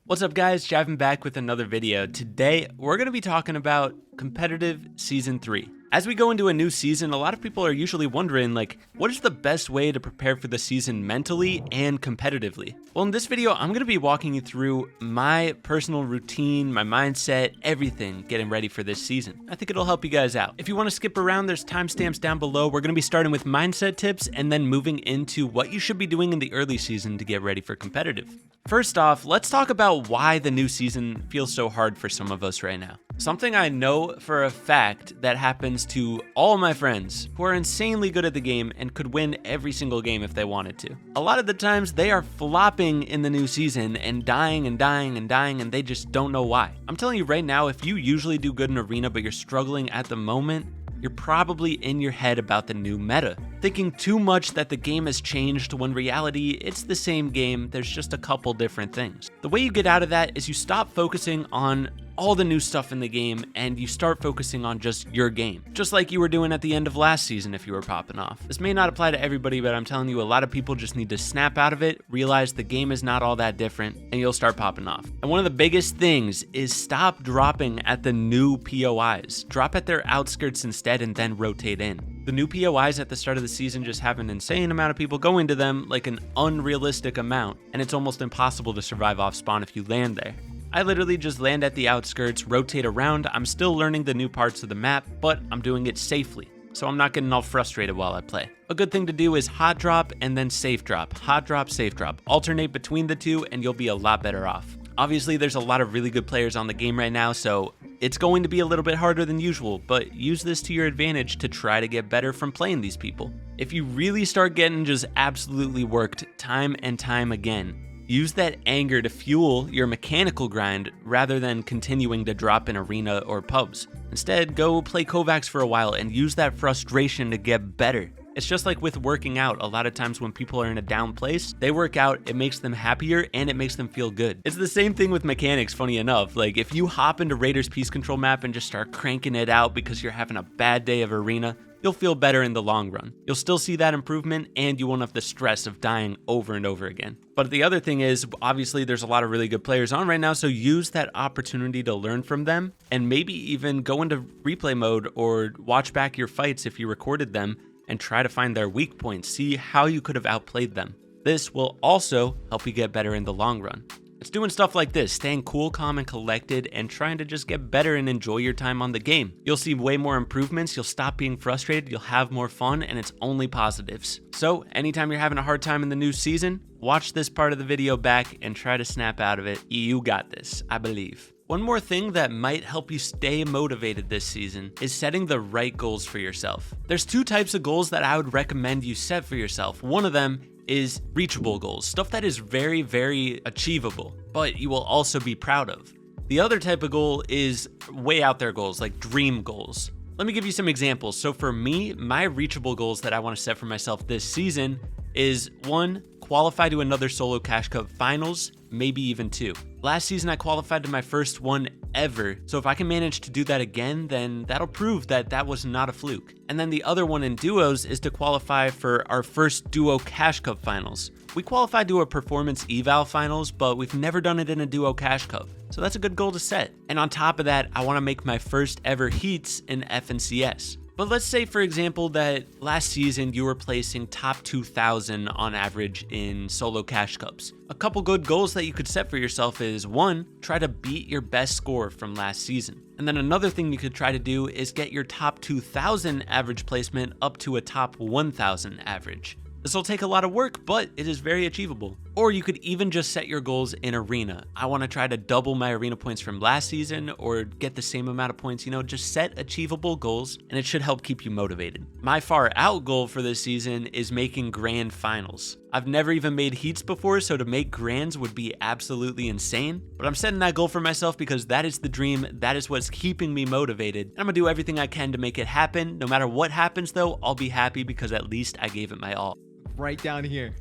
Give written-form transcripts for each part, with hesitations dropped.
What's up guys, Jivin back with another video. Today, we're going to be talking about competitive season 3. As we go into a new season, a lot of people are usually wondering what is the best way to prepare for the season mentally and competitively? Well, in this video, I'm going to be walking you through my personal routine, my mindset, everything getting ready for this season. I think it'll help you guys out. If you want to skip around, there's timestamps down below. We're going to be starting with mindset tips and then moving into what you should be doing in the early season to get ready for competitive. First off, let's talk about why the new season feels so hard for some of us right now. Something I know for a fact that happens to all my friends who are insanely good at the game and could win every single game if they wanted to. A lot of the times they are flopping in the new season and dying and dying and dying and they just don't know why. I'm telling you right now, if you usually do good in arena but you're struggling at the moment, you're probably in your head about the new meta, thinking too much that the game has changed when reality it's the same game, there's just a couple different things. The way you get out of that is you stop focusing on all the new stuff in the game and you start focusing on just your game, just like you were doing at the end of last season if you were popping off. This may not apply to everybody, but I'm telling you, a lot of people just need to snap out of it, realize the game is not all that different, and you'll start popping off. And one of the biggest things is stop dropping at the new POIs. Drop at their outskirts instead and then rotate in. The new POIs at the start of the season just have an insane amount of people going to them, like an unrealistic amount, and it's almost impossible to survive off spawn if you land there. I literally just land at the outskirts, rotate around. I'm still learning the new parts of the map, but I'm doing it safely, so I'm not getting all frustrated while I play. A good thing to do is hot drop and then safe drop. Hot drop, safe drop. Alternate between the two and you'll be a lot better off. Obviously, there's a lot of really good players on the game right now, so it's going to be a little bit harder than usual, but use this to your advantage to try to get better from playing these people. If you really start getting just absolutely worked time and time again, use that anger to fuel your mechanical grind rather than continuing to drop in arena or pubs. Instead, go play Kovacs for a while and use that frustration to get better. It's just like with working out. A lot of times when people are in a down place, they work out, it makes them happier and it makes them feel good. It's the same thing with mechanics, funny enough. If you hop into Raiders Peace Control map and just start cranking it out because you're having a bad day of arena, you'll feel better in the long run. You'll still see that improvement and you won't have the stress of dying over and over again. But the other thing is, obviously there's a lot of really good players on right now, so use that opportunity to learn from them and maybe even go into replay mode or watch back your fights if you recorded them and try to find their weak points, see how you could have outplayed them. This will also help you get better in the long run. It's doing stuff like this, staying cool, calm, and collected, and trying to just get better and enjoy your time on the game. You'll see way more improvements, you'll stop being frustrated, you'll have more fun, and it's only positives. So, anytime you're having a hard time in the new season, watch this part of the video back and try to snap out of it. You got this, I believe. One more thing that might help you stay motivated this season is setting the right goals for yourself. There's two types of goals that I would recommend you set for yourself. One of them is reachable goals, stuff that is very, very achievable, but you will also be proud of. The other type of goal is way out there goals, like dream goals. Let me give you some examples. So for me, my reachable goals that I want to set for myself this season is 1, qualify to another solo Cash Cup finals, maybe even 2. Last season I qualified to my first one ever, so if I can manage to do that again, then that'll prove that that was not a fluke. And then the other one in duos is to qualify for our first duo Cash Cup finals. We qualified to a performance eval finals, but we've never done it in a duo Cash Cup, so that's a good goal to set. And on top of that, I want to make my first ever heats in FNCS. But let's say, for example, that last season you were placing top 2,000 on average in solo Cash Cups. A couple good goals that you could set for yourself is 1, try to beat your best score from last season. And then another thing you could try to do is get your top 2,000 average placement up to a top 1,000 average. This will take a lot of work, but it is very achievable. Or you could even just set your goals in arena. I want to try to double my arena points from last season or get the same amount of points, just set achievable goals and it should help keep you motivated. My far out goal for this season is making grand finals. I've never even made heats before, so to make grands would be absolutely insane, but I'm setting that goal for myself because that is the dream, that is what's keeping me motivated, and I'm gonna do everything I can to make it happen. No matter what happens though, I'll be happy because at least I gave it my all. Right down here.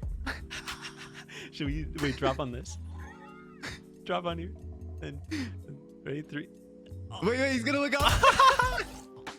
Should we wait, drop on this? Drop on here. And ready, 3. Wait, he's gonna look up.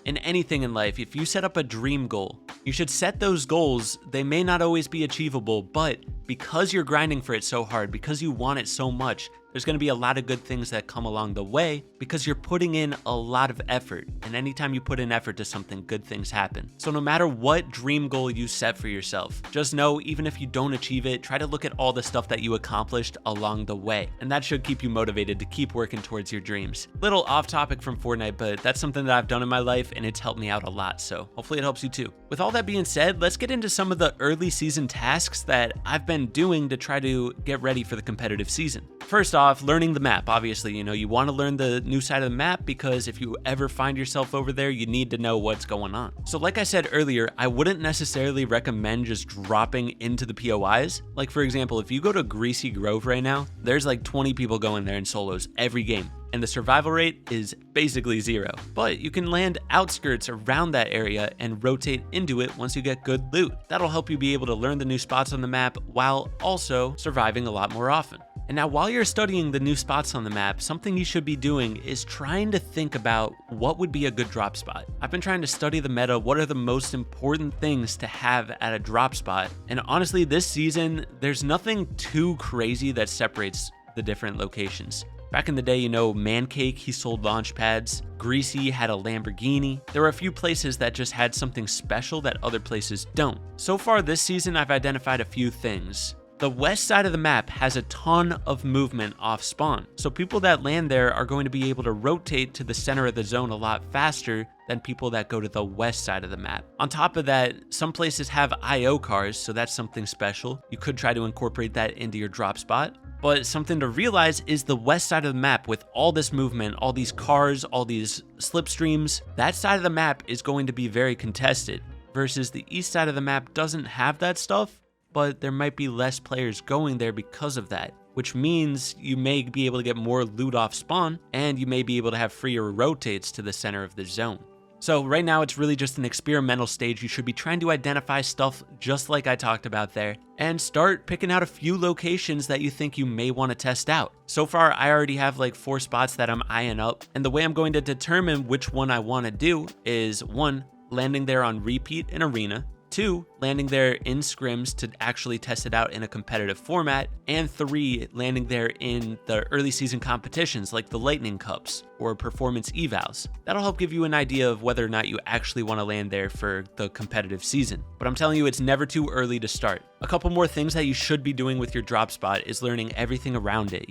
In anything in life, if you set up a dream goal, you should set those goals. They may not always be achievable, but because you're grinding for it so hard, because you want it so much, There's going to be a lot of good things that come along the way because you're putting in a lot of effort. And anytime you put in effort to something, good things happen. So no matter what dream goal you set for yourself, just know even if you don't achieve it, try to look at all the stuff that you accomplished along the way. And that should keep you motivated to keep working towards your dreams. Little off topic from Fortnite, but that's something that I've done in my life and it's helped me out a lot. So hopefully it helps you too. With all that being said, let's get into some of the early season tasks that I've been doing to try to get ready for the competitive season. First off, learning the map. Obviously, you want to learn the new side of the map because if you ever find yourself over there, you need to know what's going on. So like I said earlier, I wouldn't necessarily recommend just dropping into the POIs. Like for example, if you go to Greasy Grove right now, there's like 20 people going there in solos every game, and the survival rate is basically 0. But you can land outskirts around that area and rotate into it once you get good loot. That'll help you be able to learn the new spots on the map while also surviving a lot more often. And now while you're studying the new spots on the map, something you should be doing is trying to think about what would be a good drop spot. I've been trying to study the meta, what are the most important things to have at a drop spot, and honestly this season, there's nothing too crazy that separates the different locations. Back in the day, Mancake, he sold launch pads. Greasy had a Lamborghini. There were a few places that just had something special that other places don't. So far this season, I've identified a few things. The west side of the map has a ton of movement off spawn, so people that land there are going to be able to rotate to the center of the zone a lot faster than people that go to the west side of the map. On top of that, some places have IO cars, so that's something special. You could try to incorporate that into your drop spot. But something to realize is the west side of the map with all this movement, all these cars, all these slipstreams, that side of the map is going to be very contested versus the east side of the map doesn't have that stuff, but there might be less players going there because of that, which means you may be able to get more loot off spawn and you may be able to have freer rotates to the center of the zone. So right now it's really just an experimental stage. You should be trying to identify stuff just like I talked about there and start picking out a few locations that you think you may want to test out. So far, I already have like 4 spots that I'm eyeing up, and the way I'm going to determine which one I want to do is 1, landing there on repeat in arena, 2, landing there in scrims to actually test it out in a competitive format, and 3, landing there in the early season competitions like the Lightning Cups or performance evals. That'll help give you an idea of whether or not you actually want to land there for the competitive season. But I'm telling you, it's never too early to start. A couple more things that you should be doing with your drop spot is learning everything around it,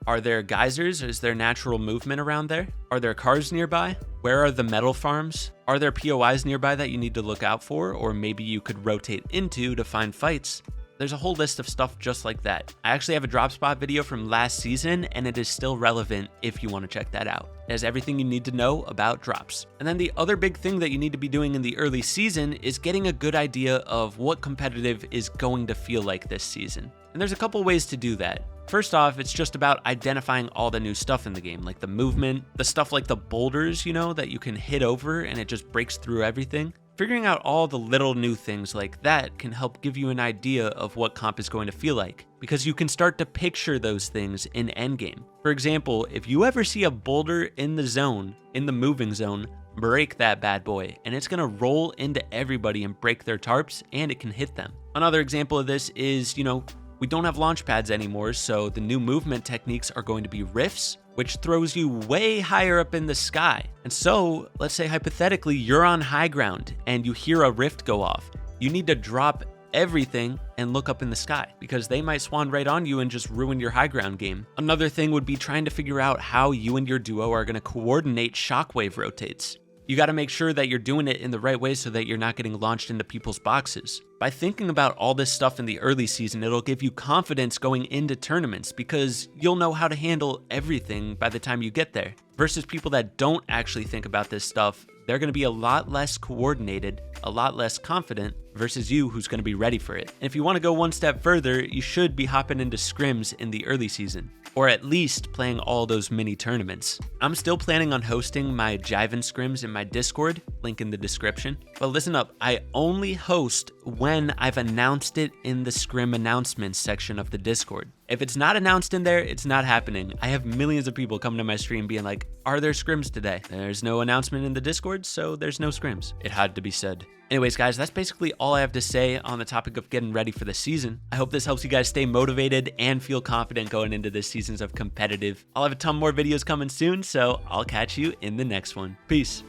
Are there geysers? Is there natural movement around there? Are there cars nearby? Where are the metal farms? Are there POIs nearby that you need to look out for, or maybe you could rotate into to find fights? There's a whole list of stuff just like that. I actually have a drop spot video from last season, and it is still relevant if you want to check that out. It has everything you need to know about drops. And then the other big thing that you need to be doing in the early season is getting a good idea of what competitive is going to feel like this season. And there's a couple ways to do that. First off, it's just about identifying all the new stuff in the game, like the movement, the stuff like the boulders, that you can hit over and it just breaks through everything. Figuring out all the little new things like that can help give you an idea of what comp is going to feel like, because you can start to picture those things in endgame. For example, if you ever see a boulder in the zone, in the moving zone, break that bad boy, and it's gonna roll into everybody and break their tarps, and it can hit them. Another example of this is, we don't have launch pads anymore, so the new movement techniques are going to be rifts, which throws you way higher up in the sky. And so, let's say hypothetically, you're on high ground and you hear a rift go off. You need to drop everything and look up in the sky because they might spawn right on you and just ruin your high ground game. Another thing would be trying to figure out how you and your duo are going to coordinate shockwave rotates. You got to make sure that you're doing it in the right way so that you're not getting launched into people's boxes. By thinking about all this stuff in the early season, it'll give you confidence going into tournaments because you'll know how to handle everything by the time you get there. Versus people that don't actually think about this stuff, they're going to be a lot less coordinated, a lot less confident versus you who's going to be ready for it. And if you want to go one step further, you should be hopping into scrims in the early season, or at least playing all those mini tournaments. I'm still planning on hosting my Jivan scrims in my Discord, link in the description. But listen up, I only host when I've announced it in the scrim announcements section of the Discord. If it's not announced in there, it's not happening. I have millions of people coming to my stream being like, are there scrims today? There's no announcement in the Discord, so there's no scrims. It had to be said. Anyways, guys, that's basically all I have to say on the topic of getting ready for the season. I hope this helps you guys stay motivated and feel confident going into this seasons of competitive. I'll have a ton more videos coming soon, so I'll catch you in the next one. Peace.